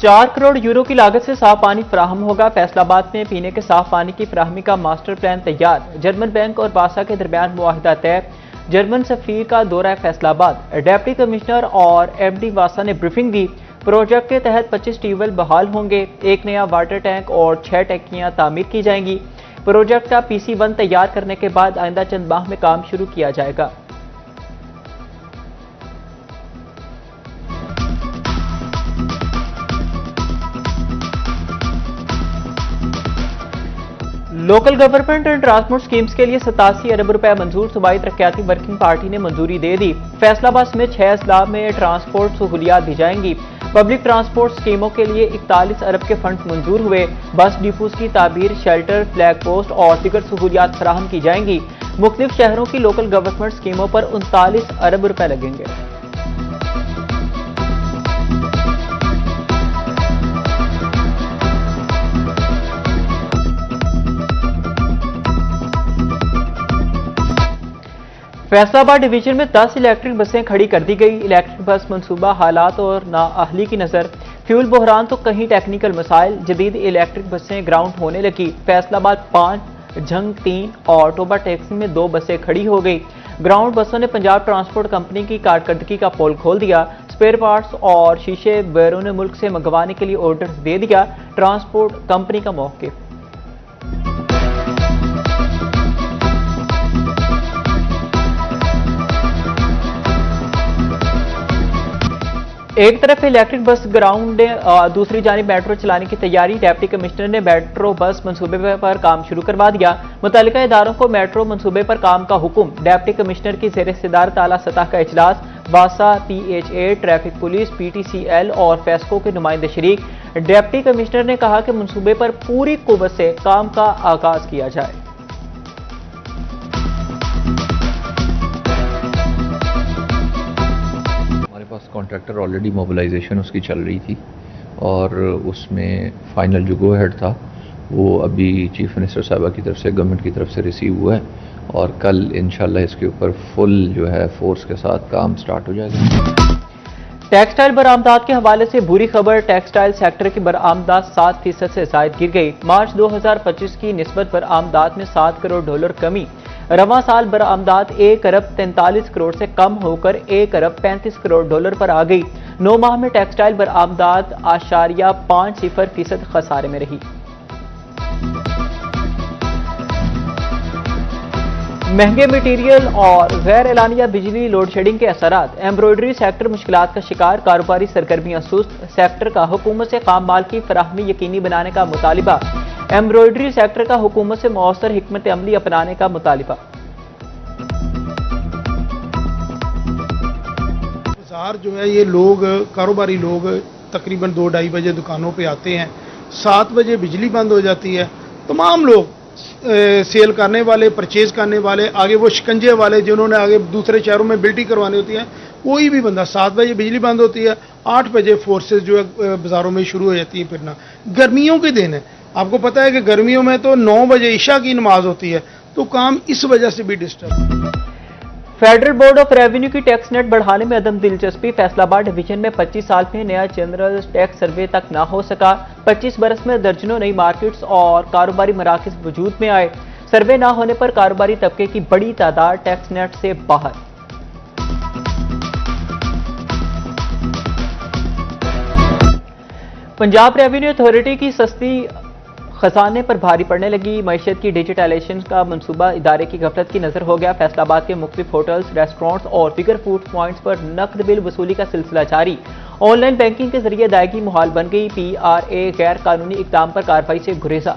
4 crore euro की लागत से साफ पानी फराहम होगा। फैसलाबाद में पीने के साफ पानी की फराहमी का मास्टर प्लान तैयार। जर्मन बैंक और बासा के दरमियान मुआहिदा तय। जर्मन सफीर का दौरा फैसलाबाद। डिप्टी कमिश्नर और एमडी वासा ने ब्रीफिंग दी। प्रोजेक्ट के तहत 25 ट्यूबवेल बहाल होंगे। एक नया वाटर टैंक और 6 टैंकियां तामीर की जाएंगी। प्रोजेक्ट का PC1 तैयार करने के बाद आइंदा चंद माह में काम शुरू किया जाएगा। Local government and transport schemes के लिए 87 अरब रुपए मंजूर। सूबाई तरक्याती वर्किंग पार्टी ने मंजूरी दे दी। फैसलाबाद समेत 6 अजला में ट्रांसपोर्ट सहूलियात दी जाएंगी। पब्लिक ट्रांसपोर्ट स्कीमों के लिए 41 अरब के फंड मंजूर हुए। बस डिपोज की ताबीर, शेल्टर, फ्लैग पोस्ट और दीगर सहूलियात फराहम की जाएंगी। मुख्तलिफ शहरों की लोकल गवर्नमेंट स्कीमों पर 39 अरब रुपए लगेंगे। फैसलाबाद डिवीजन में 10 इलेक्ट्रिक बसें खड़ी कर दी गई। इलेक्ट्रिक बस मंसूबा हालात और नाअहली की नजर। फ्यूल बहरान तो कहीं टेक्निकल मसाइल। जदीद इलेक्ट्रिक बसें ग्राउंड होने लगी। फैसलाबाद 5, झंग 3 और टोबा टैक्सी में 2 बसें खड़ी हो गई। ग्राउंड बसों ने पंजाब ट्रांसपोर्ट कंपनी की कारकर्दगी का पोल खोल दिया। स्पेयर पार्ट्स और शीशे बैरून मुल्क से मंगवाने के लिए ऑर्डर दे दिया। ट्रांसपोर्ट कंपनी का मौक़िफ़। एक तरफ इलेक्ट्रिक बस ग्राउंड, दूसरी जानिब मेट्रो चलाने की तैयारी। डिप्टी कमिश्नर ने मेट्रो बस मंसूबे पर काम शुरू करवा दिया। मुतल्लिका इदारों को मेट्रो मंसूबे पर काम का हुक्म। डिप्टी कमिश्नर की ज़ेर सदारत आला सतह का इजलास। वासा, PHA, ट्रैफिक पुलिस, PTCL और फेस्को के नुमाइंदे शरीक। डिप्टी कमिश्नर ने कहा कि मंसूबे पर पूरी कुव्वत से काम का आगाज किया जाए। पास कॉन्ट्रैक्टर ऑलरेडी मोबिलाइजेशन उसकी चल रही थी और उसमें फाइनल जो गो हेड था वो अभी चीफ मिनिस्टर साहबा की तरफ से, गवर्नमेंट की तरफ से रिसीव हुआ है और कल इंशाल्लाह इसके ऊपर फुल जो है फोर्स के साथ काम स्टार्ट हो जाएगा। टेक्सटाइल बरामदात के हवाले से बुरी खबर। टेक्सटाइल सेक्टर की बरामदात 7% से ज़ायद गिर गई। मार्च 2025 की निस्बत बरामदात में $7 करोड़ कमी। रवां साल बरामदात 1 अरब 43 करोड़ से कम होकर $1 अरब 35 करोड़ पर आ गई। 9 माह में टेक्सटाइल बरामदात 0.50% खसारे में रही। महंगे मटीरियल और गैर एलानिया बिजली लोड शेडिंग के असरात। एम्ब्रॉयडरी सेक्टर मुश्किलात का शिकार। कारोबारी सरगर्मियां सुस्त। सेक्टर का हुकूमत से खाम माल की फराहमी यकीनी बनाने का मुतालिबा। एम्ब्रॉयडरी सेक्टर का हुकूमत से मौसर हिकमत अमली अपनाने का मुतालिबा। बाजार जो है ये लोग, कारोबारी लोग तकरीबन 2-2:30 बजे दुकानों पे आते हैं। 7 बजे बिजली बंद हो जाती है। तमाम लोग सेल करने वाले, परचेज करने वाले, आगे वो शिकंजे वाले जिन्होंने आगे दूसरे शहरों में बिल्टी करवानी होती है, कोई भी बंदा 7 बजे बिजली बंद होती है, 8 बजे फोर्सेस जो है बाजारों में शुरू हो जाती है फिरना। गर्मियों के दिन है, आपको पता है कि गर्मियों में तो 9 बजे इशा की नमाज होती है, तो काम इस वजह से भी disturb. Federal board of revenue की टैक्स नेट बढ़ाने में अदम दिलचस्पी। फैसलाबाद डिवीजन में 25 साल में नया जनरल टैक्स सर्वे तक ना हो सका। 25 बरस में दर्जनों नई मार्केट्स और कारोबारी मराकज वजूद में आए। सर्वे ना होने पर कारोबारी तबके की बड़ी तादाद टैक्स नेट से बाहर। पंजाब रेवेन्यू अथॉरिटी की सस्ती खजाने पर भारी पड़ने लगी। मईशत की डिजिटलाइजेशन का मंसूबा इदारे की गफलत की नजर हो गया। फैसलाबाद के मुख्तलिफ होटल्स, रेस्टोरेंट्स और फिगर फूड पॉइंट्स पर नकद बिल वसूली का सिलसिला जारी। ऑनलाइन बैंकिंग के जरिए अदायगी मुहाल बन गई। PRA गैर कानूनी इकदाम पर कार्रवाई से गुरेजा।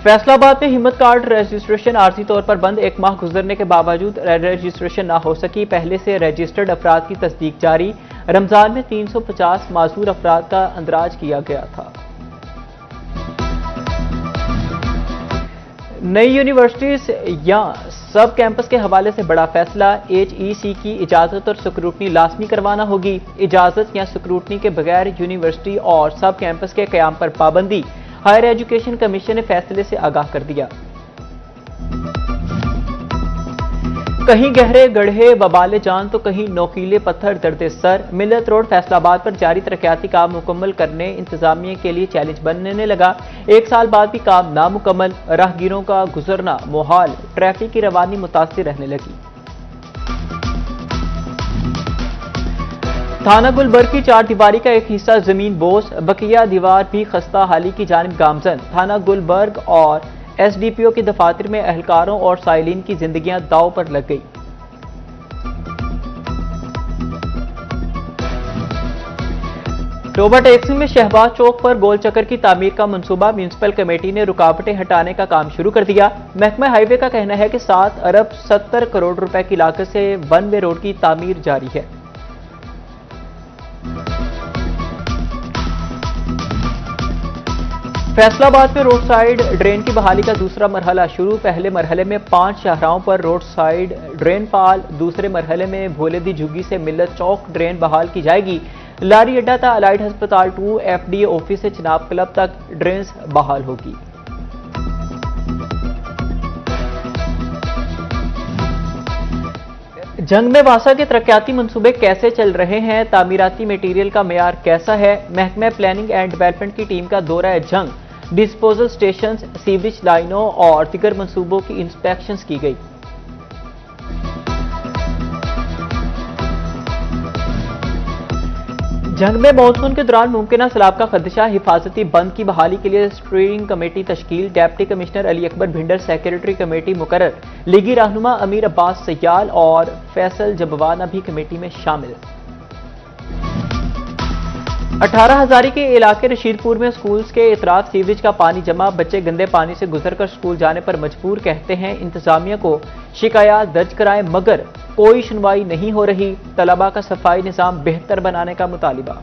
फैसलाबाद में हिम्मत कार्ड रजिस्ट्रेशन आर्जी तौर पर बंद। 1 माह गुजरने के बावजूद रजिस्ट्रेशन ना हो सकी। पहले से रजिस्टर्ड अफराद की तस्दीक जारी। रमजान में 350 माजूर अफराद का अंदराज किया गया था। नई यूनिवर्सिटीज या सब कैंपस के हवाले से बड़ा फैसला। HEC की इजाजत और स्क्रूटनी लाजमी करवाना होगी। इजाजत या स्क्रूटनी के बगैर यूनिवर्सिटी और सब कैंपस के कयाम पर पाबंदी। हायर एजुकेशन कमीशन ने फैसले से आगाह कर दिया। कहीं गहरे गड्ढे बबाले जान तो कहीं नोकीले पत्थर दर्दे सर। मिल्लत रोड फैसलाबाद पर जारी तरक्याती काम मुकम्मल करने इंतजामिया के लिए चैलेंज बनने लगा। 1 साल बाद भी काम नामुकम्मल, राहगीरों का गुजरना मुहाल, ट्रैफिक की रवानी मुतासिर रहने लगी। थाना गुलबर्ग की 4 दीवारी का एक हिस्सा जमीन बोस, बकिया दीवार भी खस्ता हाली की जानिब गामजन। थाना गुलबर्ग और एसडीपीओ के दफातर में एहलकारों और साइलिन की जिंदगियां दांव पर लग गई। टोबा टैक्सी में शहबाज चौक पर गोल चक्कर की तामीर का मंसूबा, म्यूनिसिपल कमेटी ने रुकावटें हटाने का काम शुरू कर दिया। महकमा हाईवे का कहना है कि 7 अरब 70 करोड़ रुपए की लागत से 1 वे रोड की तामीर जारी है। फैसलाबाद में रोड साइड ड्रेन की बहाली का दूसरा मरहला शुरू। पहले मरहले में 5 शाहराहों पर रोड साइड ड्रेन पाल, दूसरे मरहले में भोलेदी झुग्गी से मिल्लत चौक ड्रेन बहाल की जाएगी। लारी अड्डा था अलाइड हस्पताल 2 एफडीए ऑफिस से चिनाब क्लब तक ड्रेन्स बहाल होगी। जंग में वासा के तरक्याती मंसूबे कैसे चल रहे हैं, तामीराती मटीरियल का मेयार कैसा है। महकमा प्लानिंग एंड डेवलपमेंट की टीम का दौरा है जंग, डिस्पोजल स्टेशन, सीवरेज लाइनों और दीगर मंसूबों की इंस्पेक्शंस की गई। जंग में मानसून के दौरान मुमकिन सैलाब का खदशा, हिफाजती बंद की बहाली के लिए स्टीयरिंग कमेटी तश्कील। Deputy commissioner Ali Akbar Bhinder secretary committee मुकर्रर। लीगी रहनुमा अमीर अब्बास सयाल और फैसल जबवाना भी कमेटी में शामिल। 18 हजारी के इलाके रशीदपुर में स्कूल्स के इतराफ सीवरेज का पानी जमा, बच्चे गंदे पानी से गुजरकर स्कूल जाने पर मजबूर। कहते हैं इंतजामिया को शिकायत दर्ज कराएं मगर कोई सुनवाई नहीं हो रही। तलबा का सफाई निजाम बेहतर बनाने का मुतालिबा।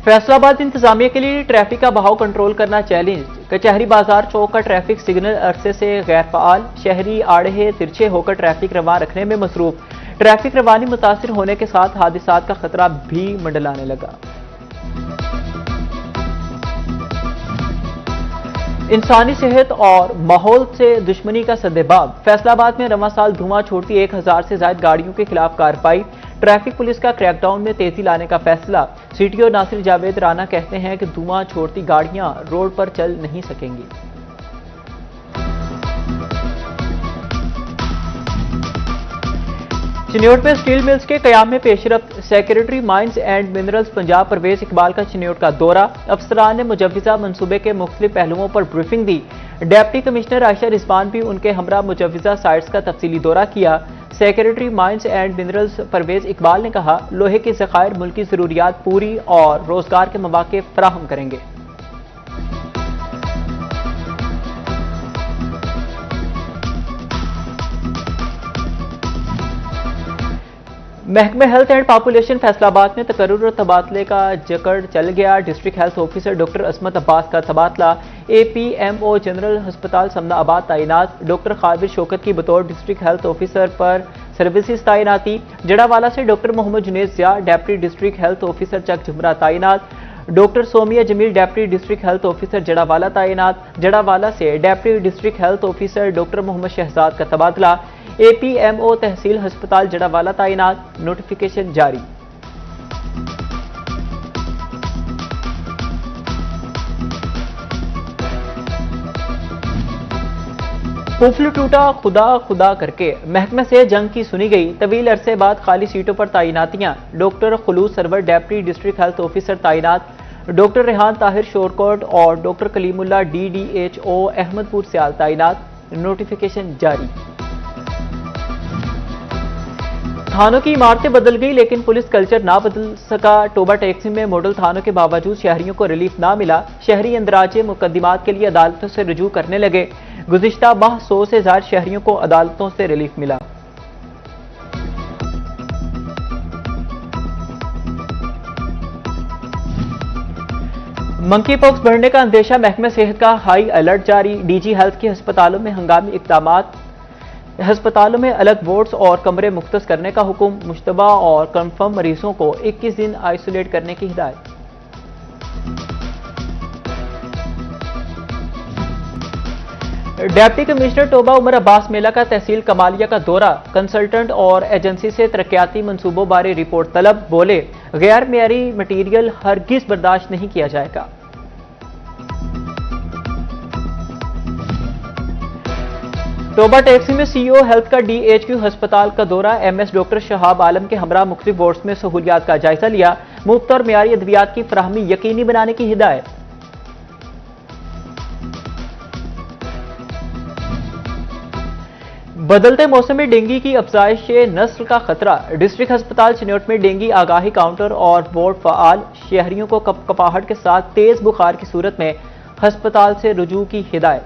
फैसलाबाद इंतजामिया के लिए ट्रैफिक का बहाव कंट्रोल करना चैलेंज। कचहरी बाजार चौक का ट्रैफिक सिग्नल अरसे से गैर फाल, शहरी आड़े तिरछे होकर ट्रैफिक रवा रखने में मसरूफ। ट्रैफिक रवानी मुतासिर होने के साथ हादसात का खतरा भी मंडलाने लगा। इंसानी सेहत और माहौल से दुश्मनी का सद्देबाब। फैसलाबाद में रवां साल धुआं छोड़ती 1000 से ज्यादा गाड़ियों के खिलाफ कार्रवाई। ट्रैफिक पुलिस का क्रैकडाउन में तेजी लाने का फैसला। सीटीओ नासिर जावेद राना कहते हैं कि धुआं छोड़ती गाड़ियां रोड पर चल नहीं सकेंगी। चिन्योट में स्टील मिल्स के कयाम में पेशरफ्त। Secretary mines and minerals Punjab Parvez Iqbal का चिन्योट का दौरा। अफसरान ने मुजव्विजा मंसूबे के मुख्तलिफ पहलुओं पर ब्रीफिंग दी। डिप्टी कमिश्नर आयशा रिजवान भी उनके हमरा मुजव्विजा साइट्स का तफसीली दौरा किया। Secretary mines and minerals Parvez Iqbal ने कहा, लोहे के ज़खायर मुल्क की ज़रूरियात पूरी और रोजगार के मौके फराहम करेंगे। महकमे हेल्थ एंड पॉपुलेशन फैसलाबाद में तकर्रुर और तबादले का जकड़ चल गया। डिस्ट्रिक्ट हेल्थ ऑफिसर डॉक्टर असमत अब्बास का तबादला। APMO जनरल हस्पताल समनाबाद तैनात। डॉक्टर खाबिर शौकत की बतौर डिस्ट्रिक्ट हेल्थ ऑफिसर पर सर्विसेज तैनाती। जड़ावाला से doctor Mohammad Junaid Zia deputy district health officer Chak Jhumra तैनात। Doctor Somia Jamil deputy district health officer Jaranwala तैनात। जड़ावाला से deputy district health officer doctor Mohammad Shahzad का तबादला। APMO तहसील हस्पताल जड़ावाला तैनात। नोटिफिकेशन जारी। पुफल टूटा खुदा खुदा करके, महकमे से जंग की सुनी गई। तवील अरसे बाद खाली सीटों पर तैनातियां। Doctor Khuloos Sarwar deputy district health officer तैनात। डॉक्टर रेहान ताहिर शोरकोट और डॉक्टर कलीमुल्ला DDHO अहमदपुर सियाल तैनात। नोटिफिकेशन जारी। थानों की इमारतें बदल गई लेकिन पुलिस कल्चर ना बदल सका। टोबा टैक्सी में मॉडल थानों के बावजूद शहरियों को रिलीफ ना मिला। शहरी अंदराजे मुकदमात के लिए अदालतों से रुजू करने लगे। गुज़िश्ता माह 100 से ज्यादा शहरियों को अदालतों से रिलीफ मिला। मंकी पॉक्स बढ़ने का अंदेशा, महकमे सेहत का हाई अलर्ट जारी। DG हेल्थ के अस्पतालों में हंगामी इक़दामात। अस्पतालों में अलग वार्ड्स और कमरे मुख्तस करने का हुक्म। मुश्तबा और कंफर्म मरीजों को 21 दिन आइसोलेट करने की हिदायत। डिप्टी कमिश्नर टोबा उमर अब्बास मेला का तहसील कमालिया का दौरा, कंसल्टेंट और एजेंसी से तरक्याती मंसूबों बारे रिपोर्ट तलब, बोले गैर मेयारी मटीरियल हरगिज बर्दाश्त नहीं किया जाएगा। टोबा टैक्सी में सीईओ हेल्थ का डीएचक्यू अस्पताल का दौरा, एमएस डॉक्टर शहाब आलम के हमरा मुख्तलिफ वार्ड्स में सहूलियात का जायजा लिया, मुफ्त और मेयारी अद्वियात की फराहमी यकीनी बनाने की हिदायत। बदलते मौसम में डेंगू की अफजाइश नस्ल का खतरा, डिस्ट्रिक्ट अस्पताल चिन्योट में डेंगू आगाही काउंटर और वार्ड फाल, शहरियों को कपकपाहट के साथ तेज बुखार की सूरत में अस्पताल से रुजू की हिदायत।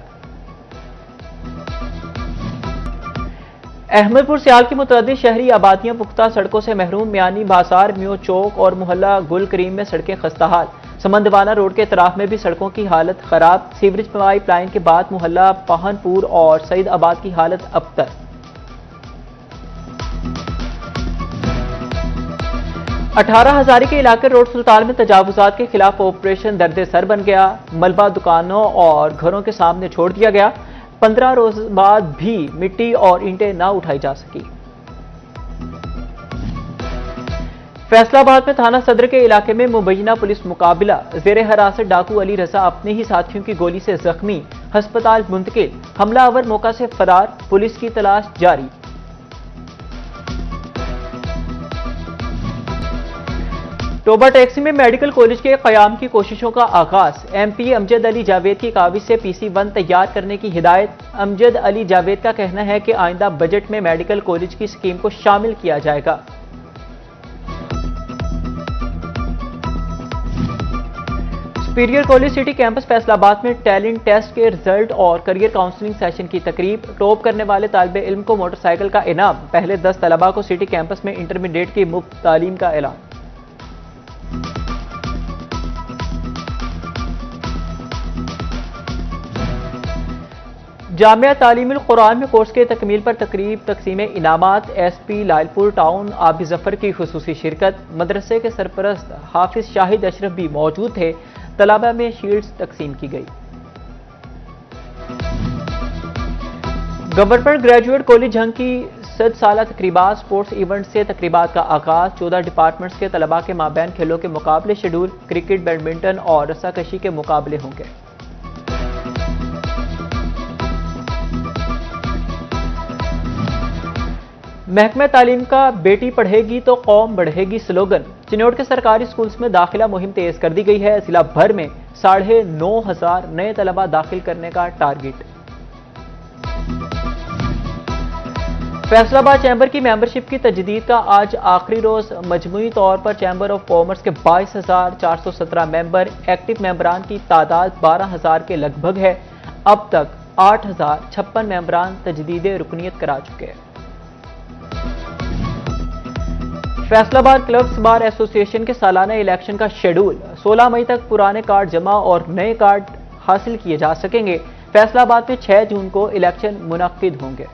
अहमदपुर सियाल की मुतअद्दिद शहरी आबादियां पुख्ता सड़कों से महरूम, मियानी बाजार, म्यो चौक और मोहल्ला गुल करीम में सड़कें खस्ताहाल, समंदवाना रोड के तराफ में भी सड़कों की हालत खराब, सीवरेज पाइप लाइन के बाद मोहल्ला पाहनपुर और सईद आबाद की हालत अबतर। अठारह हजारी के इलाके रोड सुल्तान में तजावुजात के खिलाफ ऑपरेशन दर्द सर बन गया, मलबा दुकानों और घरों के सामने छोड़ दिया गया, 15 रोज बाद भी मिट्टी और ईंटें ना उठाई जा सकी। फैसलाबाद में थाना सदर के इलाके में मुबैना पुलिस मुकाबला, जेर हिरासत डाकू अली रजा अपने ही साथियों की गोली से जख्मी, अस्पताल मुंतकिल, हमलावर मौका से फरार, पुलिस की तलाश जारी। टोबा टैक्सी में मेडिकल कॉलेज के क़याम की कोशिशों का आगाज, एमपी अमजद अली जावेद की काविश से PC1 तैयार करने की हिदायत। अमजद अली जावेद का कहना है कि आइंदा बजट में मेडिकल कॉलेज की स्कीम को शामिल किया जाएगा। Superior college city campus Faisalabad में टैलेंट टेस्ट के रिजल्ट और करियर काउंसलिंग सेशन की तकरीब, टॉप करने वाले तालिब इल्म को मोटरसाइकिल का इनाम, पहले 10 तलबा को सिटी कैंपस में इंटरमीडिएट की मुफ्त तालीम का ऐलान। जामिया तालीमुल कुरान में कोर्स के तकमील पर तकरीब, तकसीम इनामात, SP लालपुर टाउन आबी जफर की खुसूसी शिरकत, मदरसे के सरपरस्त हाफिज शाहिद अशरफ भी मौजूद थे, तलबा में शील्ड्स तकसीम की गई। गवर्नमेंट ग्रेजुएट कॉलेज जंग की 7 साला तकरीबात, स्पोर्ट्स इवेंट से तकरीबात का आगाज, 14 डिपार्टमेंट्स के तलबा के माबैन खेलों के मुकाबले शेड्यूल, क्रिकेट, बैडमिंटन और रस्साकशी के मुकाबले होंगे। महकमा तालीम का बेटी पढ़ेगी तो कौम बढ़ेगी स्लोगन, चिन्योट के सरकारी स्कूल्स में दाखिला मुहिम तेज कर दी गई है, जिला भर में 9,500 नए तलबा दाखिल करने का टारगेट। फैसलाबाद चैम्बर की मेंबरशिप की तजदीद का आज आखिरी रोज, मजमूई तौर पर चैम्बर ऑफ कॉमर्स के 22,417 मेंबर, एक्टिव मेंबरान की तादाद 12,000 के लगभग है। अब तक 8,056 मेंबरान तजदीद रुकनीत करा चुके हैं। फैसलाबाद क्लब्स बार एसोसिएशन के सालाना इलेक्शन का शेड्यूल, 16 मई तक पुराने कार्ड जमा और नए कार्ड हासिल किए जा सकेंगे। फैसलाबाद में 6 जून को इलेक्शन मुनक्किद होंगे।